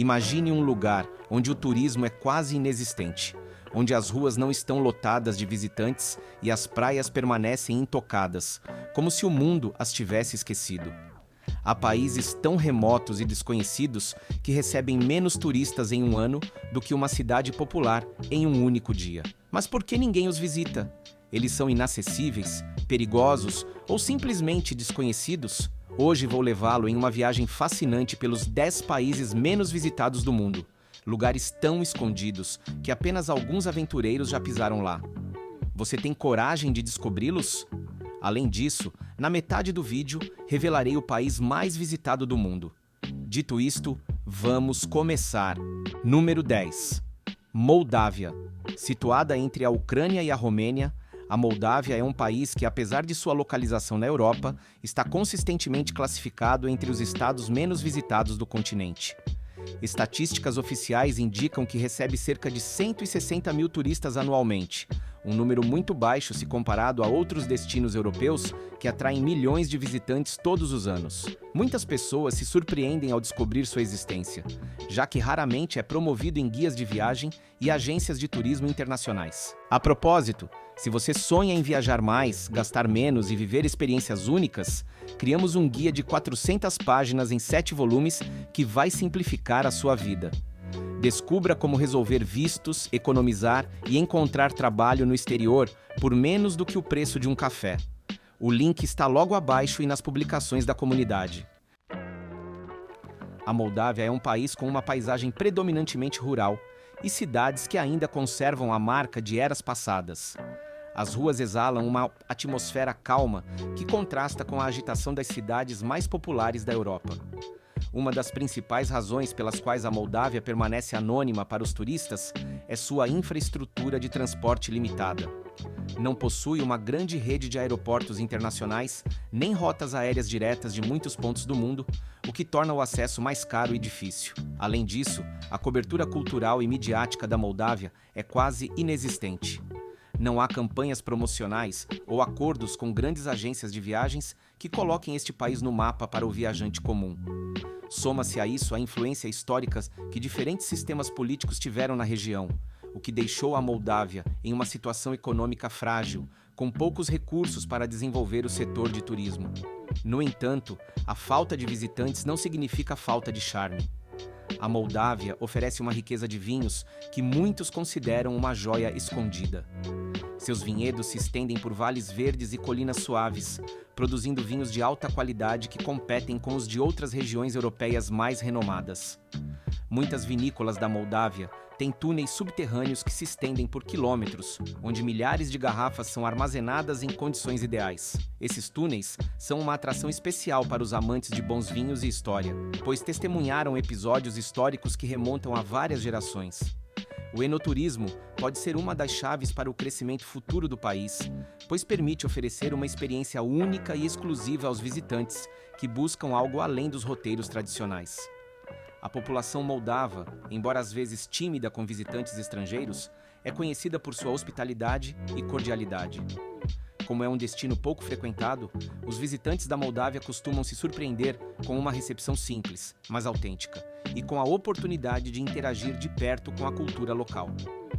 Imagine um lugar onde o turismo é quase inexistente, onde as ruas não estão lotadas de visitantes e as praias permanecem intocadas, como se o mundo as tivesse esquecido. Há países tão remotos e desconhecidos que recebem menos turistas em um ano do que uma cidade popular em um único dia. Mas por que ninguém os visita? Eles são inacessíveis, perigosos ou simplesmente desconhecidos? Hoje vou levá-lo em uma viagem fascinante pelos 10 países menos visitados do mundo. Lugares tão escondidos que apenas alguns aventureiros já pisaram lá. Você tem coragem de descobri-los? Além disso, na metade do vídeo, revelarei o país mais visitado do mundo. Dito isto, vamos começar. Número 10. Moldávia. Situada entre a Ucrânia e a Romênia, a Moldávia é um país que, apesar de sua localização na Europa, está consistentemente classificado entre os estados menos visitados do continente. Estatísticas oficiais indicam que recebe cerca de 160 mil turistas anualmente, um número muito baixo se comparado a outros destinos europeus que atraem milhões de visitantes todos os anos. Muitas pessoas se surpreendem ao descobrir sua existência, já que raramente é promovido em guias de viagem e agências de turismo internacionais. A propósito, se você sonha em viajar mais, gastar menos e viver experiências únicas, criamos um guia de 400 páginas em 7 volumes que vai simplificar a sua vida. Descubra como resolver vistos, economizar e encontrar trabalho no exterior por menos do que o preço de um café. O link está logo abaixo e nas publicações da comunidade. A Moldávia é um país com uma paisagem predominantemente rural e cidades que ainda conservam a marca de eras passadas. As ruas exalam uma atmosfera calma que contrasta com a agitação das cidades mais populares da Europa. Uma das principais razões pelas quais a Moldávia permanece anônima para os turistas é sua infraestrutura de transporte limitada. Não possui uma grande rede de aeroportos internacionais, nem rotas aéreas diretas de muitos pontos do mundo, o que torna o acesso mais caro e difícil. Além disso, a cobertura cultural e midiática da Moldávia é quase inexistente. Não há campanhas promocionais ou acordos com grandes agências de viagens que coloquem este país no mapa para o viajante comum. Soma-se a isso a influência histórica que diferentes sistemas políticos tiveram na região, o que deixou a Moldávia em uma situação econômica frágil, com poucos recursos para desenvolver o setor de turismo. No entanto, a falta de visitantes não significa falta de charme. A Moldávia oferece uma riqueza de vinhos que muitos consideram uma joia escondida. Seus vinhedos se estendem por vales verdes e colinas suaves, produzindo vinhos de alta qualidade que competem com os de outras regiões europeias mais renomadas. Muitas vinícolas da Moldávia têm túneis subterrâneos que se estendem por quilômetros, onde milhares de garrafas são armazenadas em condições ideais. Esses túneis são uma atração especial para os amantes de bons vinhos e história, pois testemunharam episódios históricos que remontam a várias gerações. O enoturismo pode ser uma das chaves para o crescimento futuro do país, pois permite oferecer uma experiência única e exclusiva aos visitantes que buscam algo além dos roteiros tradicionais. A população moldava, embora às vezes tímida com visitantes estrangeiros, é conhecida por sua hospitalidade e cordialidade. Como é um destino pouco frequentado, os visitantes da Moldávia costumam se surpreender com uma recepção simples, mas autêntica, e com a oportunidade de interagir de perto com a cultura local.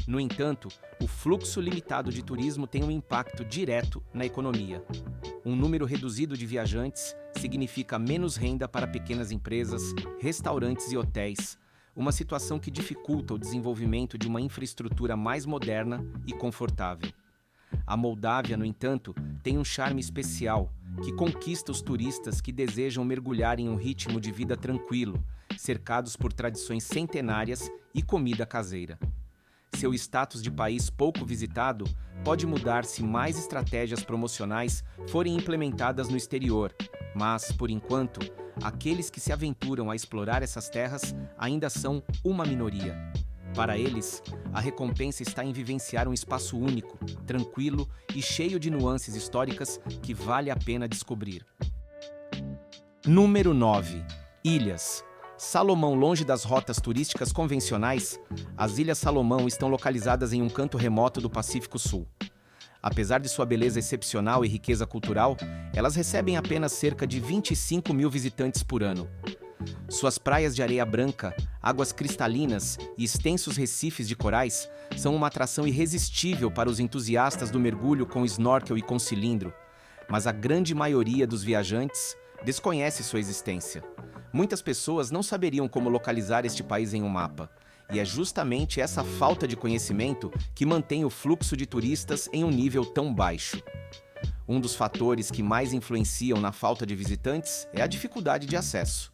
No entanto, o fluxo limitado de turismo tem um impacto direto na economia. Um número reduzido de viajantes significa menos renda para pequenas empresas, restaurantes e hotéis, uma situação que dificulta o desenvolvimento de uma infraestrutura mais moderna e confortável. A Moldávia, no entanto, tem um charme especial que conquista os turistas que desejam mergulhar em um ritmo de vida tranquilo, cercados por tradições centenárias e comida caseira. Seu status de país pouco visitado pode mudar se mais estratégias promocionais forem implementadas no exterior, mas, por enquanto, aqueles que se aventuram a explorar essas terras ainda são uma minoria. Para eles, a recompensa está em vivenciar um espaço único, tranquilo e cheio de nuances históricas que vale a pena descobrir. Número 9. Ilhas. Salomão, longe das rotas turísticas convencionais, as Ilhas Salomão estão localizadas em um canto remoto do Pacífico Sul. Apesar de sua beleza excepcional e riqueza cultural, elas recebem apenas cerca de 25 mil visitantes por ano. Suas praias de areia branca, águas cristalinas e extensos recifes de corais são uma atração irresistível para os entusiastas do mergulho com snorkel e com cilindro, mas a grande maioria dos viajantes desconhece sua existência. Muitas pessoas não saberiam como localizar este país em um mapa, e é justamente essa falta de conhecimento que mantém o fluxo de turistas em um nível tão baixo. Um dos fatores que mais influenciam na falta de visitantes é a dificuldade de acesso.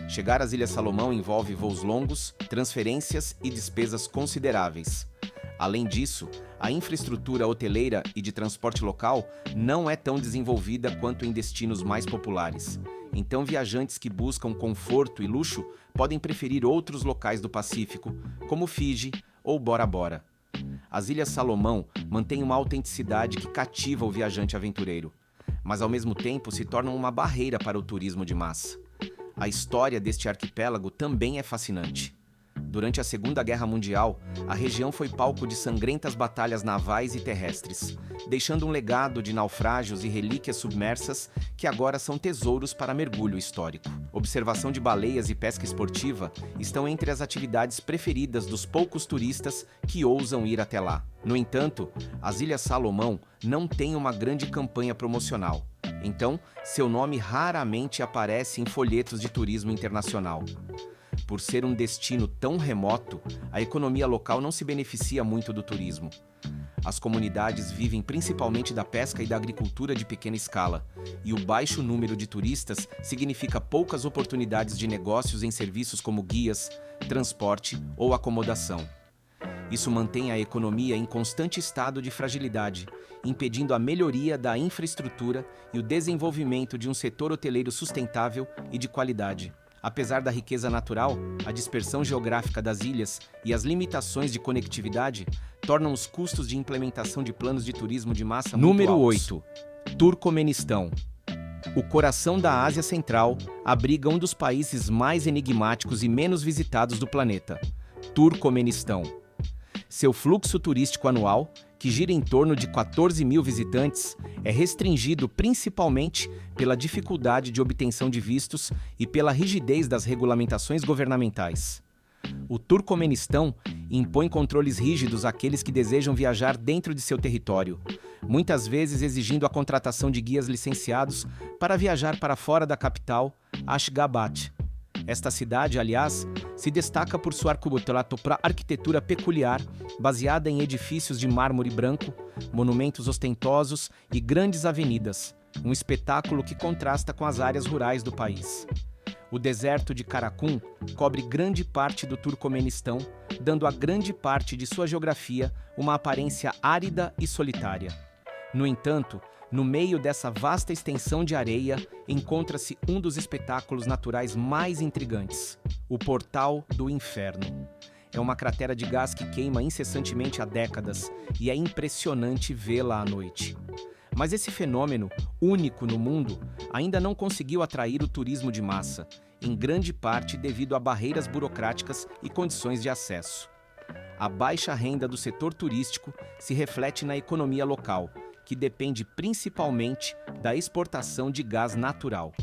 Chegar às Ilhas Salomão envolve voos longos, transferências e despesas consideráveis. Além disso, a infraestrutura hoteleira e de transporte local não é tão desenvolvida quanto em destinos mais populares. Então, viajantes que buscam conforto e luxo podem preferir outros locais do Pacífico, como Fiji ou Bora Bora. As Ilhas Salomão mantêm uma autenticidade que cativa o viajante aventureiro, mas ao mesmo tempo se tornam uma barreira para o turismo de massa. A história deste arquipélago também é fascinante. Durante a Segunda Guerra Mundial, a região foi palco de sangrentas batalhas navais e terrestres, deixando um legado de naufrágios e relíquias submersas que agora são tesouros para mergulho histórico. Observação de baleias e pesca esportiva estão entre as atividades preferidas dos poucos turistas que ousam ir até lá. No entanto, as Ilhas Salomão não têm uma grande campanha promocional, então seu nome raramente aparece em folhetos de turismo internacional. Por ser um destino tão remoto, a economia local não se beneficia muito do turismo. As comunidades vivem principalmente da pesca e da agricultura de pequena escala, e o baixo número de turistas significa poucas oportunidades de negócios em serviços como guias, transporte ou acomodação. Isso mantém a economia em constante estado de fragilidade, impedindo a melhoria da infraestrutura e o desenvolvimento de um setor hoteleiro sustentável e de qualidade. Apesar da riqueza natural, a dispersão geográfica das ilhas e as limitações de conectividade tornam os custos de implementação de planos de turismo de massa muito altos. Número 8. Turcomenistão. O coração da Ásia Central abriga um dos países mais enigmáticos e menos visitados do planeta, Turcomenistão. Seu fluxo turístico anual, que gira em torno de 14 mil visitantes, é restringido principalmente pela dificuldade de obtenção de vistos e pela rigidez das regulamentações governamentais. O Turcomenistão impõe controles rígidos àqueles que desejam viajar dentro de seu território, muitas vezes exigindo a contratação de guias licenciados para viajar para fora da capital, Ashgabat. Esta cidade, aliás, se destaca por sua arquitetura peculiar, baseada em edifícios de mármore branco, monumentos ostentosos e grandes avenidas, um espetáculo que contrasta com as áreas rurais do país. O deserto de Karakum cobre grande parte do Turcomenistão, dando a grande parte de sua geografia uma aparência árida e solitária. No entanto, no meio dessa vasta extensão de areia, encontra-se um dos espetáculos naturais mais intrigantes, o Portal do Inferno. É uma cratera de gás que queima incessantemente há décadas e é impressionante vê-la à noite. Mas esse fenômeno, único no mundo, ainda não conseguiu atrair o turismo de massa, em grande parte devido a barreiras burocráticas e condições de acesso. A baixa renda do setor turístico se reflete na economia local, que depende principalmente da exportação de gás natural.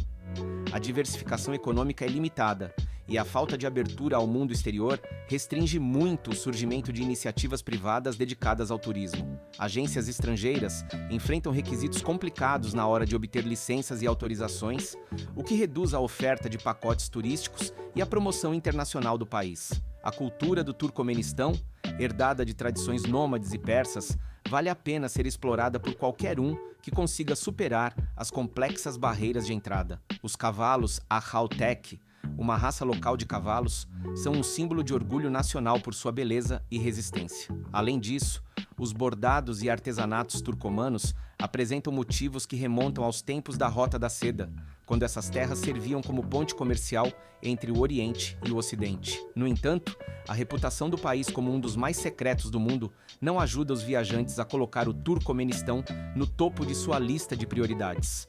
A diversificação econômica é limitada e a falta de abertura ao mundo exterior restringe muito o surgimento de iniciativas privadas dedicadas ao turismo. Agências estrangeiras enfrentam requisitos complicados na hora de obter licenças e autorizações, o que reduz a oferta de pacotes turísticos e a promoção internacional do país. A cultura do Turcomenistão, herdada de tradições nômades e persas, vale a pena ser explorada por qualquer um que consiga superar as complexas barreiras de entrada. Os cavalos Akhaltek, uma raça local de cavalos, são um símbolo de orgulho nacional por sua beleza e resistência. Além disso, os bordados e artesanatos turcomanos apresentam motivos que remontam aos tempos da Rota da Seda, quando essas terras serviam como ponte comercial entre o Oriente e o Ocidente. No entanto, a reputação do país como um dos mais secretos do mundo não ajuda os viajantes a colocar o Turcomenistão no topo de sua lista de prioridades.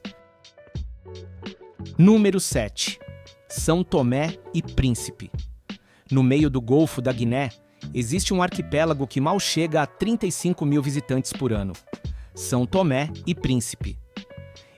Número 7. São Tomé e Príncipe. No meio do Golfo da Guiné, existe um arquipélago que mal chega a 35 mil visitantes por ano. São Tomé e Príncipe.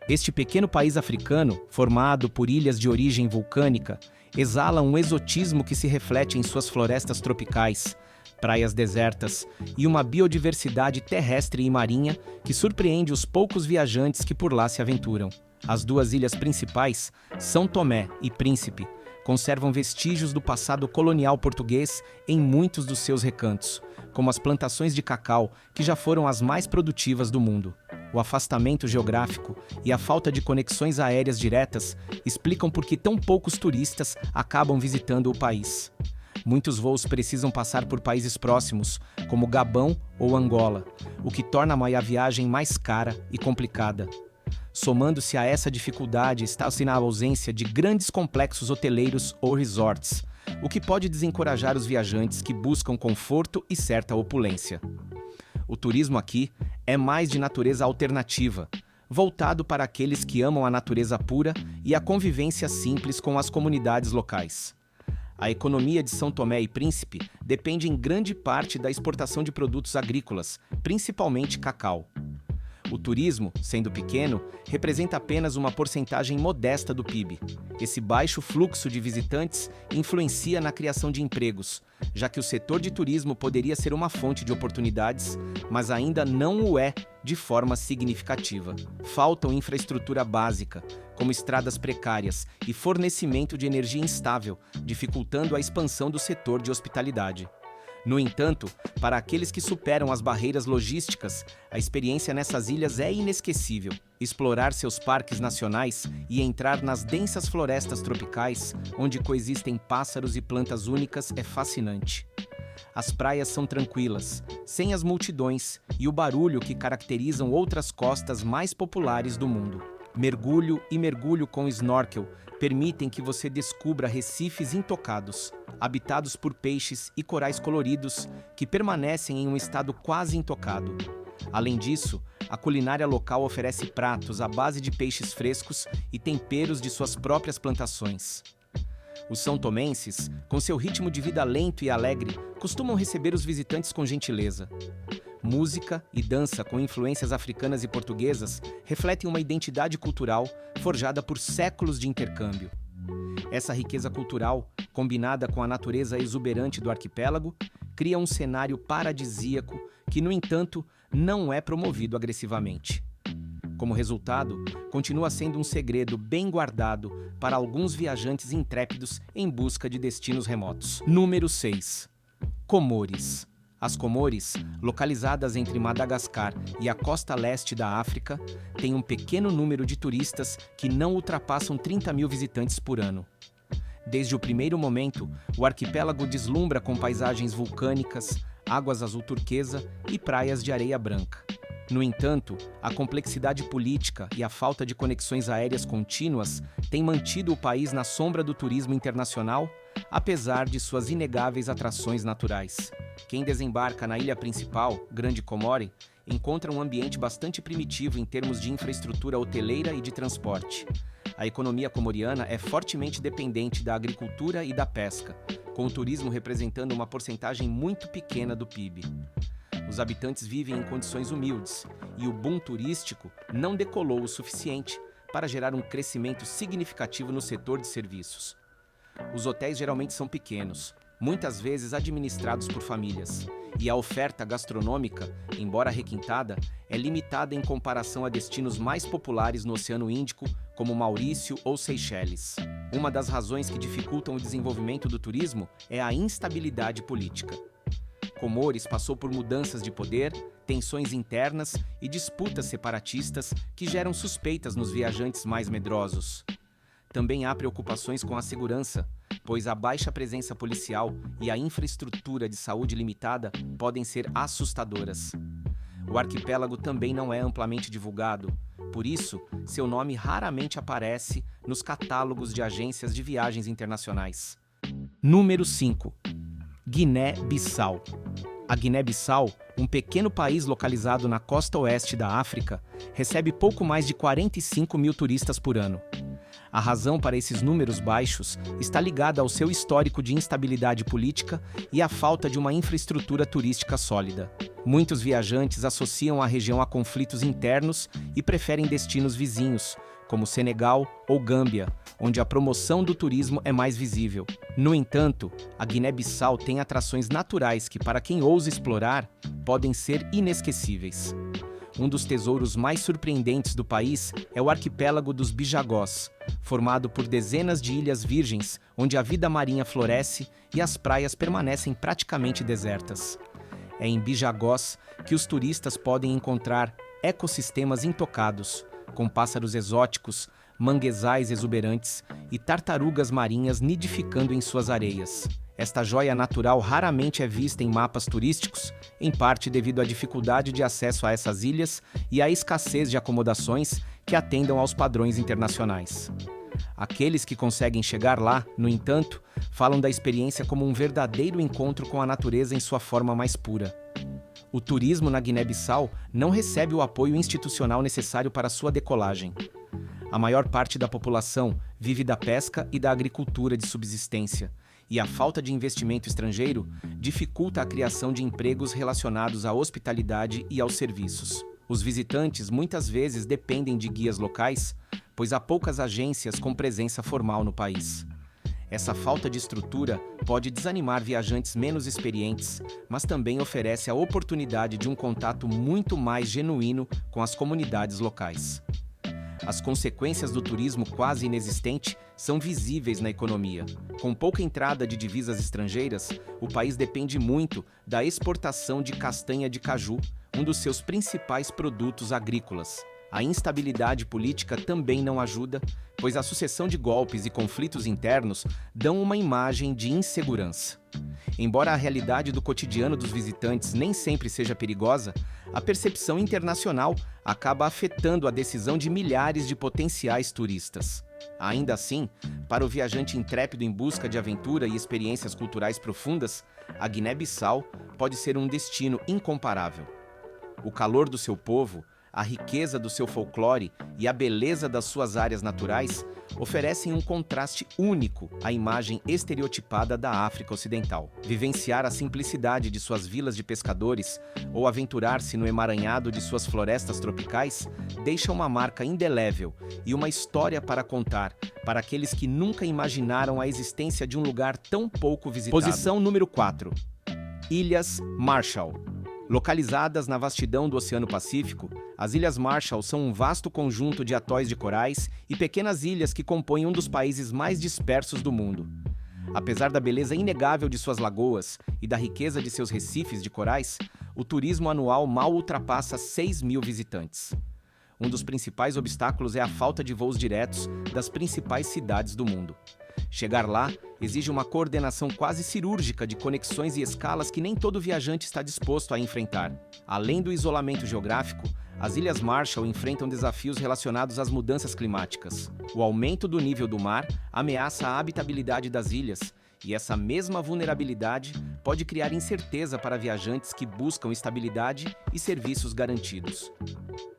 Este pequeno país africano, formado por ilhas de origem vulcânica, exala um exotismo que se reflete em suas florestas tropicais, praias desertas e uma biodiversidade terrestre e marinha que surpreende os poucos viajantes que por lá se aventuram. As duas ilhas principais, São Tomé e Príncipe, conservam vestígios do passado colonial português em muitos dos seus recantos, como as plantações de cacau, que já foram as mais produtivas do mundo. O afastamento geográfico e a falta de conexões aéreas diretas explicam por que tão poucos turistas acabam visitando o país. Muitos voos precisam passar por países próximos, como Gabão ou Angola, o que torna a viagem mais cara e complicada. Somando-se a essa dificuldade está-se na ausência de grandes complexos hoteleiros ou resorts, o que pode desencorajar os viajantes que buscam conforto e certa opulência. O turismo aqui é mais de natureza alternativa, voltado para aqueles que amam a natureza pura e a convivência simples com as comunidades locais. A economia de São Tomé e Príncipe depende em grande parte da exportação de produtos agrícolas, principalmente cacau. O turismo, sendo pequeno, representa apenas uma porcentagem modesta do PIB. Esse baixo fluxo de visitantes influencia na criação de empregos, já que o setor de turismo poderia ser uma fonte de oportunidades, mas ainda não o é de forma significativa. Faltam infraestrutura básica, como estradas precárias e fornecimento de energia instável, dificultando a expansão do setor de hospitalidade. No entanto, para aqueles que superam as barreiras logísticas, a experiência nessas ilhas é inesquecível. Explorar seus parques nacionais e entrar nas densas florestas tropicais, onde coexistem pássaros e plantas únicas, é fascinante. As praias são tranquilas, sem as multidões e o barulho que caracterizam outras costas mais populares do mundo. Mergulho com snorkel permitem que você descubra recifes intocados, habitados por peixes e corais coloridos que permanecem em um estado quase intocado. Além disso, a culinária local oferece pratos à base de peixes frescos e temperos de suas próprias plantações. Os são-tomenses, com seu ritmo de vida lento e alegre, costumam receber os visitantes com gentileza. Música e dança com influências africanas e portuguesas refletem uma identidade cultural forjada por séculos de intercâmbio. Essa riqueza cultural, combinada com a natureza exuberante do arquipélago, cria um cenário paradisíaco que, no entanto, não é promovido agressivamente. Como resultado, continua sendo um segredo bem guardado para alguns viajantes intrépidos em busca de destinos remotos. Número 6. Comores. As Comores, localizadas entre Madagascar e a costa leste da África, têm um pequeno número de turistas que não ultrapassam 30 mil visitantes por ano. Desde o primeiro momento, o arquipélago deslumbra com paisagens vulcânicas, águas azul turquesa e praias de areia branca. No entanto, a complexidade política e a falta de conexões aéreas contínuas têm mantido o país na sombra do turismo internacional, apesar de suas inegáveis atrações naturais. Quem desembarca na ilha principal, Grande Comore, encontra um ambiente bastante primitivo em termos de infraestrutura hoteleira e de transporte. A economia comoriana é fortemente dependente da agricultura e da pesca, com o turismo representando uma porcentagem muito pequena do PIB. Os habitantes vivem em condições humildes e o boom turístico não decolou o suficiente para gerar um crescimento significativo no setor de serviços. Os hotéis geralmente são pequenos, muitas vezes administrados por famílias, e a oferta gastronômica, embora requintada, é limitada em comparação a destinos mais populares no Oceano Índico, como Maurício ou Seychelles. Uma das razões que dificultam o desenvolvimento do turismo é a instabilidade política. Comores passou por mudanças de poder, tensões internas e disputas separatistas que geram suspeitas nos viajantes mais medrosos. Também há preocupações com a segurança, pois a baixa presença policial e a infraestrutura de saúde limitada podem ser assustadoras. O arquipélago também não é amplamente divulgado, por isso, seu nome raramente aparece nos catálogos de agências de viagens internacionais. Número 5. Guiné-Bissau. A Guiné-Bissau, um pequeno país localizado na costa oeste da África, recebe pouco mais de 45 mil turistas por ano. A razão para esses números baixos está ligada ao seu histórico de instabilidade política e à falta de uma infraestrutura turística sólida. Muitos viajantes associam a região a conflitos internos e preferem destinos vizinhos, como Senegal ou Gâmbia, onde a promoção do turismo é mais visível. No entanto, a Guiné-Bissau tem atrações naturais que, para quem ousa explorar, podem ser inesquecíveis. Um dos tesouros mais surpreendentes do país é o arquipélago dos Bijagós, formado por dezenas de ilhas virgens, onde a vida marinha floresce e as praias permanecem praticamente desertas. É em Bijagós que os turistas podem encontrar ecossistemas intocados, com pássaros exóticos, manguezais exuberantes e tartarugas marinhas nidificando em suas areias. Esta joia natural raramente é vista em mapas turísticos, em parte devido à dificuldade de acesso a essas ilhas e à escassez de acomodações que atendam aos padrões internacionais. Aqueles que conseguem chegar lá, no entanto, falam da experiência como um verdadeiro encontro com a natureza em sua forma mais pura. O turismo na Guiné-Bissau não recebe o apoio institucional necessário para sua decolagem. A maior parte da população vive da pesca e da agricultura de subsistência, e a falta de investimento estrangeiro dificulta a criação de empregos relacionados à hospitalidade e aos serviços. Os visitantes muitas vezes dependem de guias locais, pois há poucas agências com presença formal no país. Essa falta de estrutura pode desanimar viajantes menos experientes, mas também oferece a oportunidade de um contato muito mais genuíno com as comunidades locais. As consequências do turismo quase inexistente são visíveis na economia. Com pouca entrada de divisas estrangeiras, o país depende muito da exportação de castanha de caju, um dos seus principais produtos agrícolas. A instabilidade política também não ajuda, pois a sucessão de golpes e conflitos internos dão uma imagem de insegurança. Embora a realidade do cotidiano dos visitantes nem sempre seja perigosa, a percepção internacional acaba afetando a decisão de milhares de potenciais turistas. Ainda assim, para o viajante intrépido em busca de aventura e experiências culturais profundas, a Guiné-Bissau pode ser um destino incomparável. O calor do seu povo, a riqueza do seu folclore e a beleza das suas áreas naturais oferecem um contraste único à imagem estereotipada da África Ocidental. Vivenciar a simplicidade de suas vilas de pescadores ou aventurar-se no emaranhado de suas florestas tropicais deixa uma marca indelével e uma história para contar para aqueles que nunca imaginaram a existência de um lugar tão pouco visitado. Posição número 4. Ilhas Marshall. Localizadas na vastidão do Oceano Pacífico, as Ilhas Marshall são um vasto conjunto de atóis de corais e pequenas ilhas que compõem um dos países mais dispersos do mundo. Apesar da beleza inegável de suas lagoas e da riqueza de seus recifes de corais, o turismo anual mal ultrapassa 6.000 visitantes. Um dos principais obstáculos é a falta de voos diretos das principais cidades do mundo. Chegar lá exige uma coordenação quase cirúrgica de conexões e escalas que nem todo viajante está disposto a enfrentar. Além do isolamento geográfico, as Ilhas Marshall enfrentam desafios relacionados às mudanças climáticas. O aumento do nível do mar ameaça a habitabilidade das ilhas, e essa mesma vulnerabilidade pode criar incerteza para viajantes que buscam estabilidade e serviços garantidos.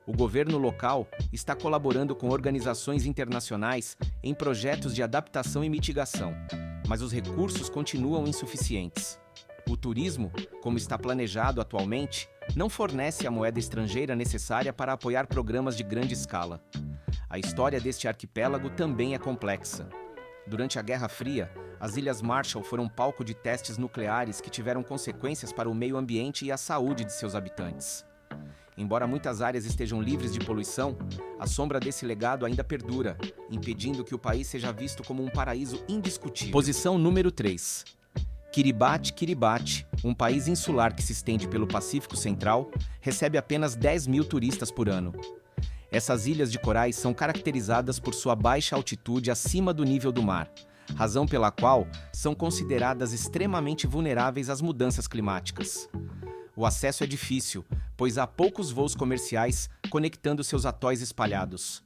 O governo local está colaborando com organizações internacionais em projetos de adaptação e mitigação, mas os recursos continuam insuficientes. O turismo, como está planejado atualmente, não fornece a moeda estrangeira necessária para apoiar programas de grande escala. A história deste arquipélago também é complexa. Durante a Guerra Fria, as Ilhas Marshall foram palco de testes nucleares que tiveram consequências para o meio ambiente e a saúde de seus habitantes. Embora muitas áreas estejam livres de poluição, a sombra desse legado ainda perdura, impedindo que o país seja visto como um paraíso indiscutível. Posição número 3. Kiribati, um país insular que se estende pelo Pacífico Central, recebe apenas 10.000 turistas por ano. Essas ilhas de corais são caracterizadas por sua baixa altitude acima do nível do mar, razão pela qual são consideradas extremamente vulneráveis às mudanças climáticas. O acesso é difícil, pois há poucos voos comerciais conectando seus atóis espalhados.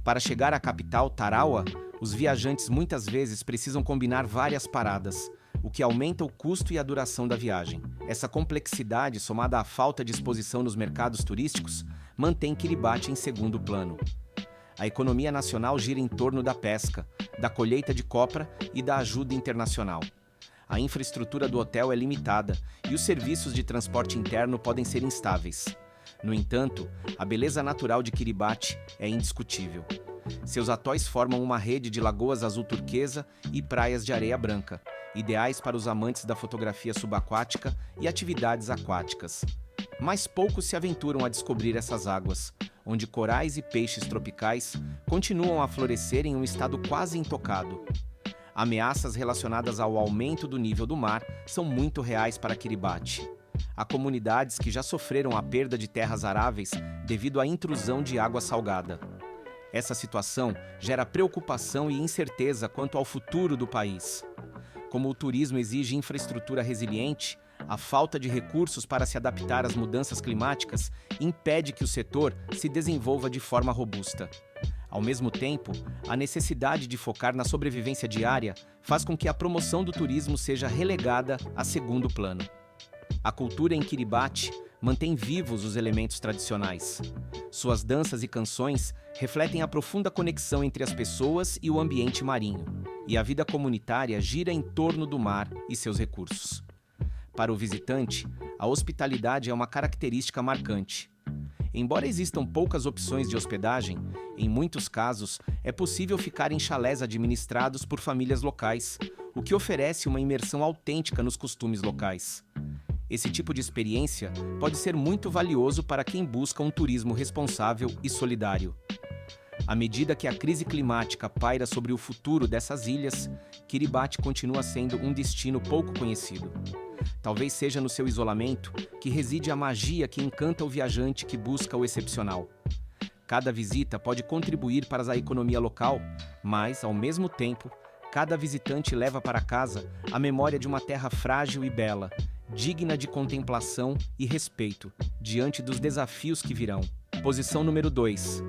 Para chegar à capital, Tarawa, os viajantes muitas vezes precisam combinar várias paradas, o que aumenta o custo e a duração da viagem. Essa complexidade, somada à falta de exposição nos mercados turísticos, mantém Kiribati em segundo plano. A economia nacional gira em torno da pesca, da colheita de copra e da ajuda internacional. A infraestrutura do hotel é limitada e os serviços de transporte interno podem ser instáveis. No entanto, a beleza natural de Kiribati é indiscutível. Seus atóis formam uma rede de lagoas azul turquesa e praias de areia branca, ideais para os amantes da fotografia subaquática e atividades aquáticas. Mas poucos se aventuram a descobrir essas águas, onde corais e peixes tropicais continuam a florescer em um estado quase intocado. Ameaças relacionadas ao aumento do nível do mar são muito reais para Kiribati. Há comunidades que já sofreram a perda de terras aráveis devido à intrusão de água salgada. Essa situação gera preocupação e incerteza quanto ao futuro do país. Como o turismo exige infraestrutura resiliente, a falta de recursos para se adaptar às mudanças climáticas impede que o setor se desenvolva de forma robusta. Ao mesmo tempo, a necessidade de focar na sobrevivência diária faz com que a promoção do turismo seja relegada a segundo plano. A cultura em Kiribati mantém vivos os elementos tradicionais. Suas danças e canções refletem a profunda conexão entre as pessoas e o ambiente marinho, e a vida comunitária gira em torno do mar e seus recursos. Para o visitante, a hospitalidade é uma característica marcante. Embora existam poucas opções de hospedagem, em muitos casos é possível ficar em chalés administrados por famílias locais, o que oferece uma imersão autêntica nos costumes locais. Esse tipo de experiência pode ser muito valioso para quem busca um turismo responsável e solidário. À medida que a crise climática paira sobre o futuro dessas ilhas, Kiribati continua sendo um destino pouco conhecido. Talvez seja no seu isolamento que reside a magia que encanta o viajante que busca o excepcional. Cada visita pode contribuir para a economia local, mas, ao mesmo tempo, cada visitante leva para casa a memória de uma terra frágil e bela, digna de contemplação e respeito, diante dos desafios que virão. Posição número 2.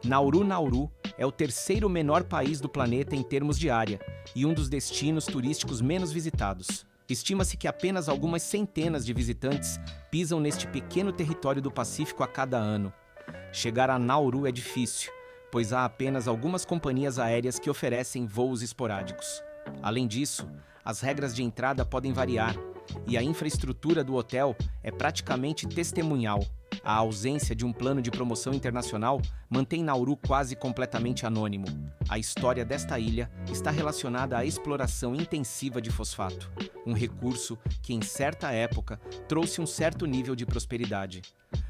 Nauru é o terceiro menor país do planeta em termos de área e um dos destinos turísticos menos visitados. Estima-se que apenas algumas centenas de visitantes pisam neste pequeno território do Pacífico a cada ano. Chegar a Nauru é difícil, pois há apenas algumas companhias aéreas que oferecem voos esporádicos. Além disso, as regras de entrada podem variar, e a infraestrutura do hotel é praticamente testemunhal. A ausência de um plano de promoção internacional mantém Nauru quase completamente anônimo. A história desta ilha está relacionada à exploração intensiva de fosfato, um recurso que, em certa época, trouxe um certo nível de prosperidade.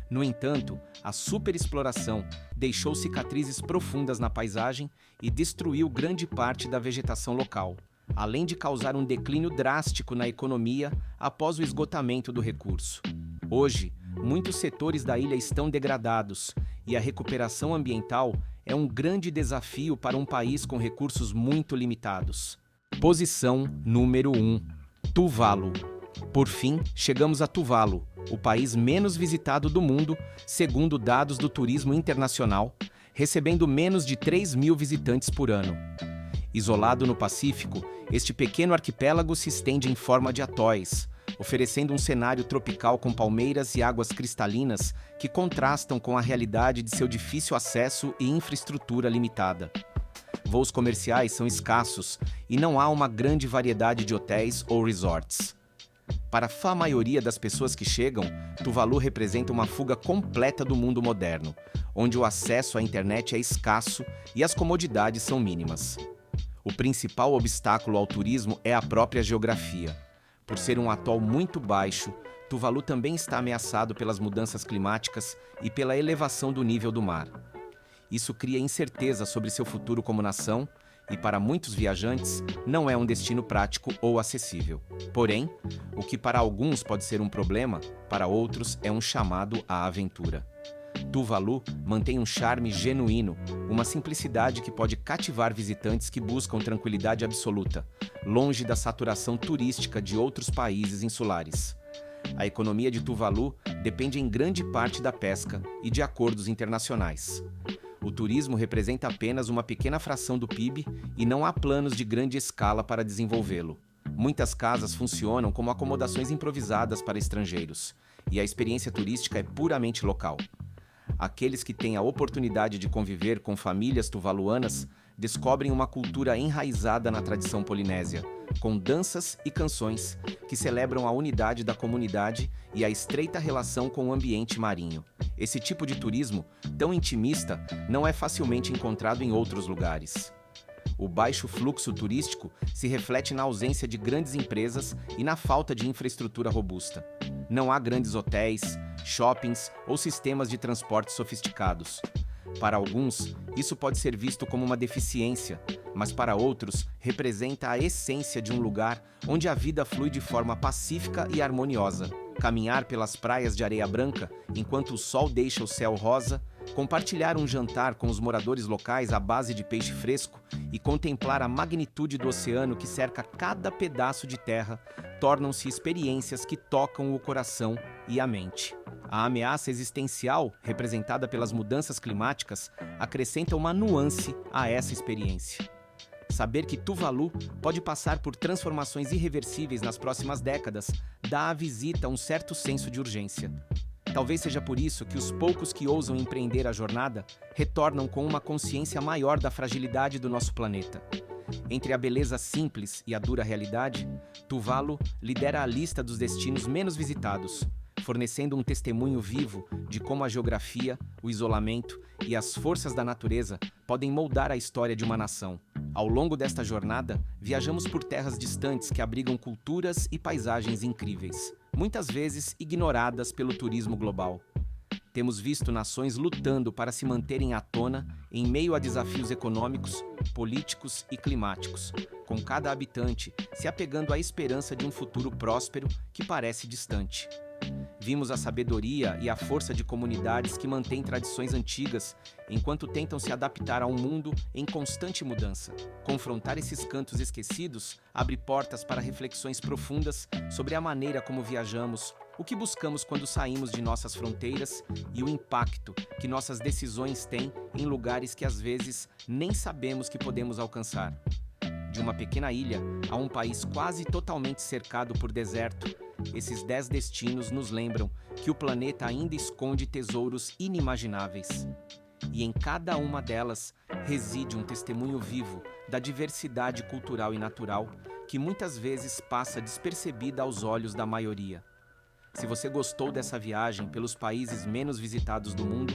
No entanto, a superexploração deixou cicatrizes profundas na paisagem e destruiu grande parte da vegetação local, além de causar um declínio drástico na economia após o esgotamento do recurso. Hoje, muitos setores da ilha estão degradados e a recuperação ambiental é um grande desafio para um país com recursos muito limitados. Posição número 1. Tuvalu. Por fim, chegamos a Tuvalu, o país menos visitado do mundo, segundo dados do Turismo Internacional, recebendo menos de 3.000 visitantes por ano. Isolado no Pacífico, este pequeno arquipélago se estende em forma de atóis, oferecendo um cenário tropical com palmeiras e águas cristalinas que contrastam com a realidade de seu difícil acesso e infraestrutura limitada. Voos comerciais são escassos e não há uma grande variedade de hotéis ou resorts. Para a maioria das pessoas que chegam, Tuvalu representa uma fuga completa do mundo moderno, onde o acesso à internet é escasso e as comodidades são mínimas. O principal obstáculo ao turismo é a própria geografia. Por ser um atol muito baixo, Tuvalu também está ameaçado pelas mudanças climáticas e pela elevação do nível do mar. Isso cria incerteza sobre seu futuro como nação e, para muitos viajantes, não é um destino prático ou acessível. Porém, o que para alguns pode ser um problema, para outros é um chamado à aventura. Tuvalu mantém um charme genuíno, uma simplicidade que pode cativar visitantes que buscam tranquilidade absoluta, longe da saturação turística de outros países insulares. A economia de Tuvalu depende em grande parte da pesca e de acordos internacionais. O turismo representa apenas uma pequena fração do PIB e não há planos de grande escala para desenvolvê-lo. Muitas casas funcionam como acomodações improvisadas para estrangeiros, e a experiência turística é puramente local. Aqueles que têm a oportunidade de conviver com famílias tuvaluanas descobrem uma cultura enraizada na tradição polinésia, com danças e canções que celebram a unidade da comunidade e a estreita relação com o ambiente marinho. Esse tipo de turismo, tão intimista, não é facilmente encontrado em outros lugares. O baixo fluxo turístico se reflete na ausência de grandes empresas e na falta de infraestrutura robusta. Não há grandes hotéis, shoppings ou sistemas de transporte sofisticados. Para alguns, isso pode ser visto como uma deficiência, mas para outros, representa a essência de um lugar onde a vida flui de forma pacífica e harmoniosa. Caminhar pelas praias de areia branca enquanto o sol deixa o céu rosa, compartilhar um jantar com os moradores locais à base de peixe fresco e contemplar a magnitude do oceano que cerca cada pedaço de terra tornam-se experiências que tocam o coração e a mente. A ameaça existencial, representada pelas mudanças climáticas, acrescenta uma nuance a essa experiência. Saber que Tuvalu pode passar por transformações irreversíveis nas próximas décadas dá à visita um certo senso de urgência. Talvez seja por isso que os poucos que ousam empreender a jornada retornam com uma consciência maior da fragilidade do nosso planeta. Entre a beleza simples e a dura realidade, Tuvalu lidera a lista dos destinos menos visitados, fornecendo um testemunho vivo de como a geografia, o isolamento e as forças da natureza podem moldar a história de uma nação. Ao longo desta jornada, viajamos por terras distantes que abrigam culturas e paisagens incríveis, muitas vezes ignoradas pelo turismo global. Temos visto nações lutando para se manterem à tona em meio a desafios econômicos, políticos e climáticos, com cada habitante se apegando à esperança de um futuro próspero que parece distante. Vimos a sabedoria e a força de comunidades que mantêm tradições antigas enquanto tentam se adaptar a um mundo em constante mudança. Confrontar esses cantos esquecidos abre portas para reflexões profundas sobre a maneira como viajamos, o que buscamos quando saímos de nossas fronteiras e o impacto que nossas decisões têm em lugares que às vezes nem sabemos que podemos alcançar. De uma pequena ilha a um país quase totalmente cercado por deserto, esses 10 destinos nos lembram que o planeta ainda esconde tesouros inimagináveis. E em cada uma delas reside um testemunho vivo da diversidade cultural e natural que muitas vezes passa despercebida aos olhos da maioria. Se você gostou dessa viagem pelos países menos visitados do mundo,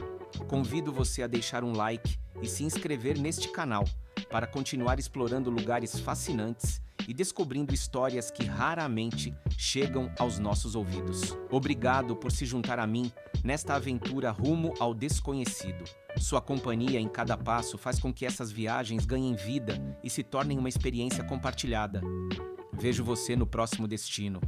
convido você a deixar um like e se inscrever neste canal para continuar explorando lugares fascinantes e descobrindo histórias que raramente chegam aos nossos ouvidos. Obrigado por se juntar a mim nesta aventura rumo ao desconhecido. Sua companhia em cada passo faz com que essas viagens ganhem vida e se tornem uma experiência compartilhada. Vejo você no próximo destino.